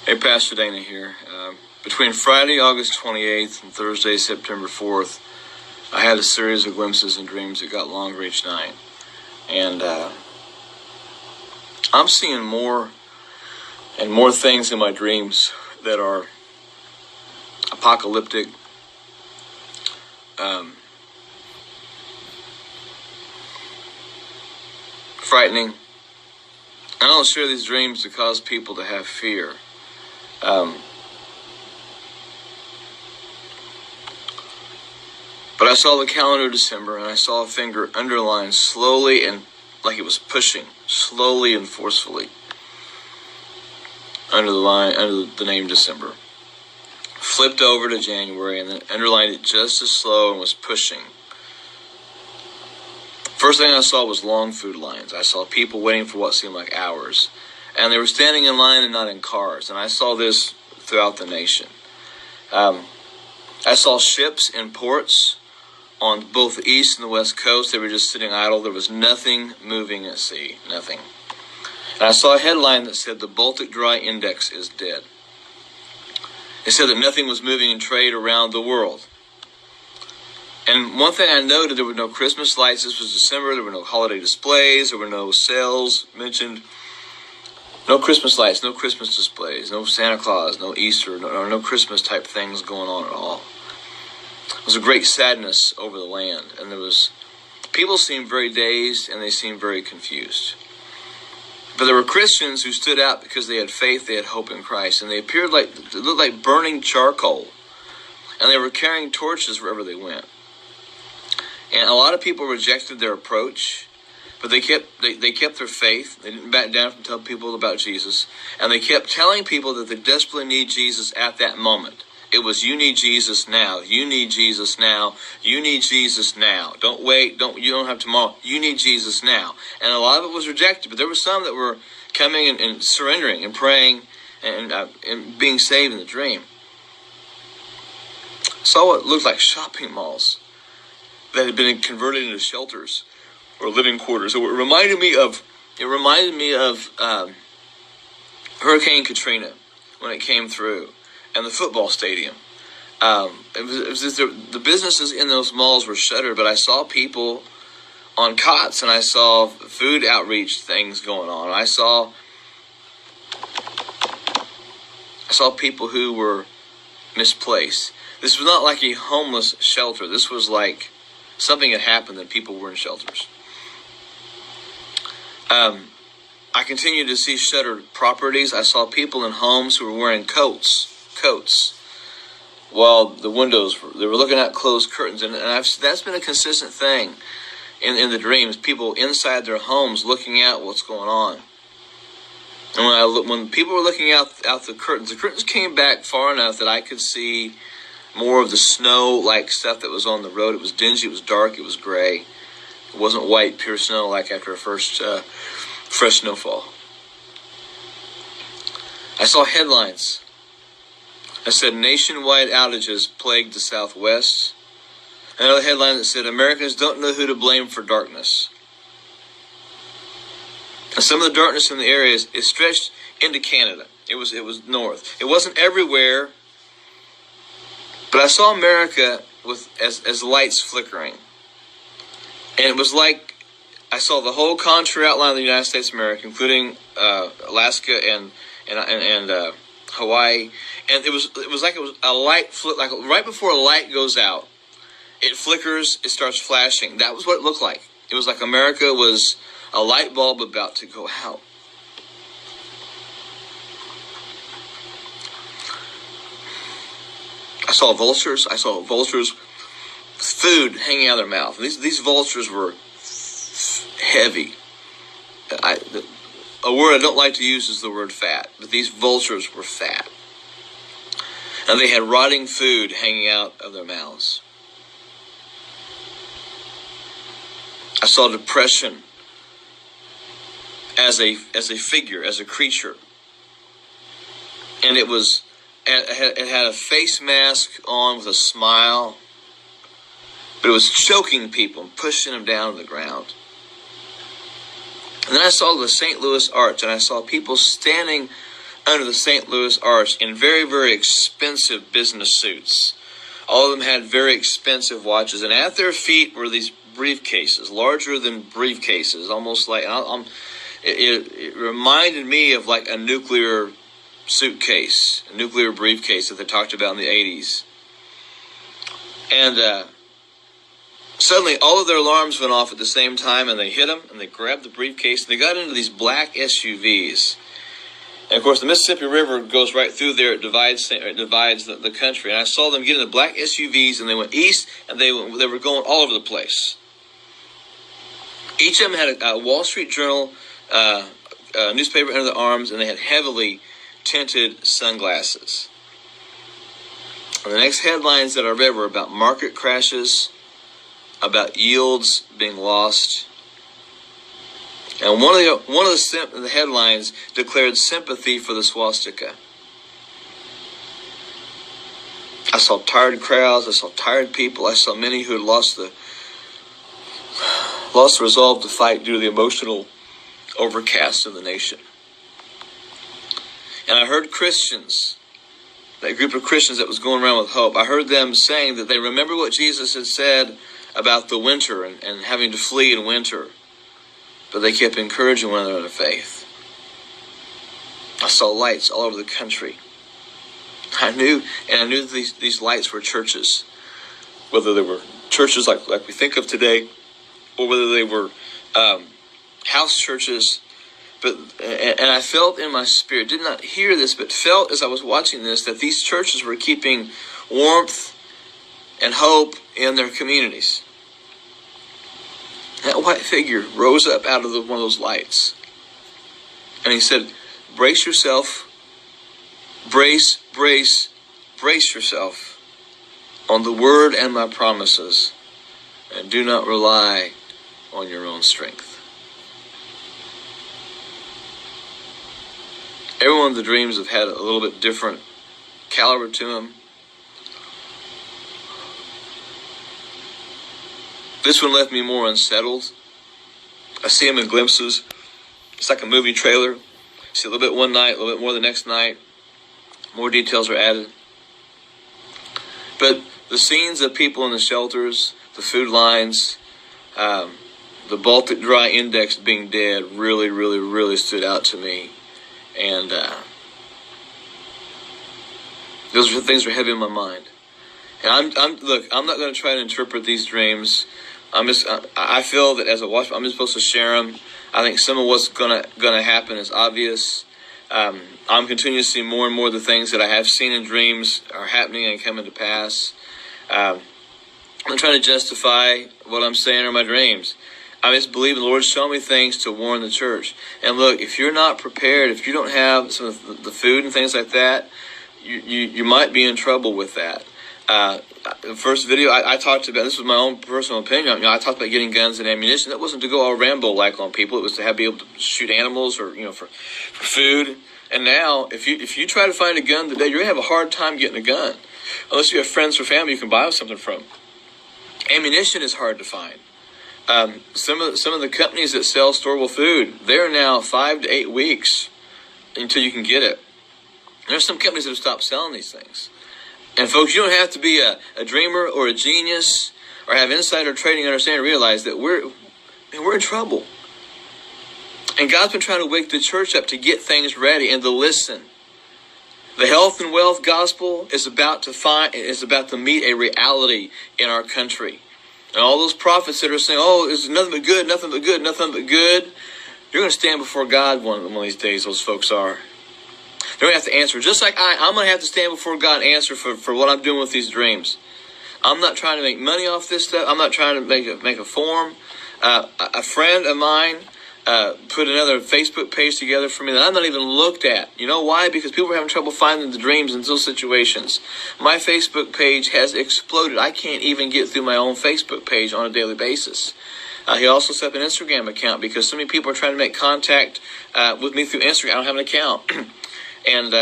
Hey, Pastor Dana here. Between Friday, August 28th and Thursday, September 4th, I had a series of glimpses and dreams that got longer each night. And I'm seeing more and more things in my dreams that are apocalyptic, frightening. I don't share these dreams to cause people to have fear. But I saw the calendar of December, and I saw a finger underlined slowly and like it was pushing, slowly and forcefully, under the name December. Flipped over to January, and then underlined it just as slow and was pushing. First thing I saw was long food lines. I saw people waiting for what seemed like hours. And they were standing in line and not in cars. And I saw this throughout the nation. I saw ships in ports on both the east and the west coast. They were just sitting idle. There was nothing moving at sea. Nothing. And I saw a headline that said, "The Baltic Dry Index is dead." It said that nothing was moving in trade around the world. And one thing I noted, there were no Christmas lights. This was December. There were no holiday displays. There were no sales mentioned. No Christmas lights, no Christmas displays, no Santa Claus, no Easter, no Christmas type things going on at all. It was a great sadness over the land. And people seemed very dazed and they seemed very confused. But there were Christians who stood out because they had faith, they had hope in Christ. And they looked like burning charcoal. And they were carrying torches wherever they went. And a lot of people rejected their approach, but they kept their faith. They didn't back down from telling people about Jesus. And they kept telling people that they desperately need Jesus at that moment. It was, you need Jesus now. You need Jesus now. You need Jesus now. Don't wait. You don't have tomorrow. You need Jesus now. And a lot of it was rejected, but there were some that were coming and surrendering and praying and being saved in the dream. Saw what looked like shopping malls that had been converted into shelters or living quarters. It reminded me of Hurricane Katrina when it came through, and the football stadium. It was just the businesses in those malls were shuttered, but I saw people on cots, and I saw food outreach things going on. I saw people who were misplaced. This was not like a homeless shelter. This was like something had happened and people were in shelters. I continued to see shuttered properties. I saw people in homes who were wearing coats, while the windows they were looking at closed curtains, and that's been a consistent thing in the dreams. People inside their homes looking at what's going on. And when people were looking out the curtains came back far enough that I could see more of the snow-like stuff that was on the road. It was dingy, it was dark, it was gray. It wasn't white, pure snow like after a first fresh snowfall. I saw headlines. I said, nationwide outages plagued the Southwest. Another headline that said, Americans don't know who to blame for darkness. And some of the darkness in the area is stretched into Canada. It was north. It wasn't everywhere, but I saw America as lights flickering. And it was like I saw the whole contour outline of the United States of America, including Alaska and Hawaii. And it was like it was a light flick, like right before a light goes out, it flickers, it starts flashing. That was what it looked like. It was like America was a light bulb about to go out. I saw vultures with food hanging out of their mouth. These vultures were heavy. A word I don't like to use is the word fat, but these vultures were fat. And they had rotting food hanging out of their mouths. I saw depression as a figure, as a creature. And it had a face mask on with a smile, but it was choking people and pushing them down to the ground. And then I saw the St. Louis Arch, and I saw people standing under the St. Louis Arch in very, very expensive business suits. All of them had very expensive watches, and at their feet were these briefcases, larger than briefcases, almost like it reminded me of like a nuclear suitcase, a nuclear briefcase that they talked about in the 80s. And suddenly all of their alarms went off at the same time, and they hit them, and they grabbed the briefcase, and they got into these black SUVs. And of course, the Mississippi River goes right through there. It divides the country. And I saw them get in the black SUVs, and they went east, and they were going all over the place. Each of them had a Wall Street Journal newspaper under their arms, and they had heavily tinted sunglasses. And the next headlines that I read were about market crashes, about yields being lost. And one of the headlines declared sympathy for the swastika. I saw tired crowds. I saw tired people. I saw many who had lost the resolve to fight due to the emotional overcast of the nation. And I heard Christians, that group of Christians that was going around with hope, I heard them saying that they remember what Jesus had said about the winter and having to flee in winter. But they kept encouraging one another in faith. I saw lights all over the country. I knew that these lights were churches, whether they were churches like we think of today, or whether they were house churches. And I felt in my spirit, did not hear this, but felt as I was watching this, that these churches were keeping warmth and hope in their communities. That white figure rose up out of one of those lights. And he said, brace yourself, brace yourself on the word and my promises, and do not rely on your own strength. Every one of the dreams have had a little bit different caliber to them. This one left me more unsettled. I see them in glimpses. It's like a movie trailer. See a little bit one night, a little bit more the next night. More details are added. But the scenes of people in the shelters, the food lines, the Baltic Dry Index being dead really, really, really stood out to me. And those are things that are heavy in my mind. And I'm not going to try to interpret these dreams. I feel that as a watchman, I'm just supposed to share them. I think some of what's going to happen is obvious. I'm continuing to see more and more of the things that I have seen in dreams are happening and coming to pass. I'm trying to justify what I'm saying in my dreams. I just believe the Lord's showing me things to warn the church. And look, if you're not prepared, if you don't have some of the food and things like that, you might be in trouble with that. The first video I talked about, this was my own personal opinion. I talked about getting guns and ammunition. That wasn't to go all Rambo-like on people. It was to be able to shoot animals or for food. And now, if you try to find a gun today, you're gonna have a hard time getting a gun, unless you have friends or family you can buy something from. Ammunition is hard to find. Some of the companies that sell storable food, they're now 5 to 8 weeks until you can get it. There's some companies that have stopped selling these things. And folks, you don't have to be a dreamer or a genius or have insider trading understanding to realize that we're in trouble. And God's been trying to wake the church up to get things ready and to listen. The health and wealth gospel is about to meet a reality in our country. And all those prophets that are saying, oh, there's nothing but good, nothing but good, nothing but good, you're going to stand before God one of these days, those folks are. They're going to have to answer. Just like I'm going to have to stand before God and answer for what I'm doing with these dreams. I'm not trying to make money off this stuff. I'm not trying to make a form. A friend of mine put another Facebook page together for me that I've not even looked at. You know why? Because people are having trouble finding the dreams in those situations. My Facebook page has exploded. I can't even get through my own Facebook page on a daily basis. He also set up an Instagram account because so many people are trying to make contact with me through Instagram. I don't have an account. And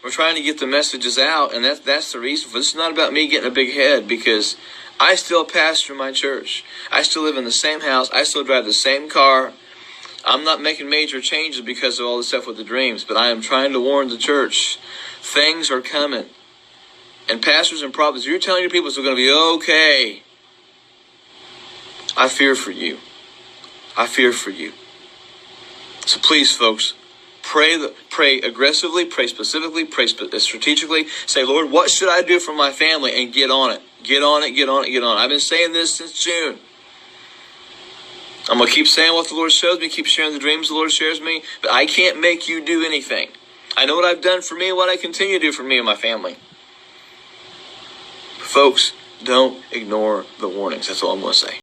we're trying to get the messages out, and that's the reason for this. It's not about me getting a big head, because I still pastor my church. I still live in the same house. I still drive the same car. I'm not making major changes because of all this stuff with the dreams, but I am trying to warn the church. Things are coming. And pastors and prophets, you're telling your people it's going to be okay. I fear for you. I fear for you. So please, folks, pray aggressively, pray specifically, pray strategically. Say, Lord, what should I do for my family? And get on it. Get on it, get on it, get on it. I've been saying this since June. I'm going to keep saying what the Lord shows me, keep sharing the dreams the Lord shares me, but I can't make you do anything. I know what I've done for me and what I continue to do for me and my family. Folks, don't ignore the warnings. That's all I'm going to say.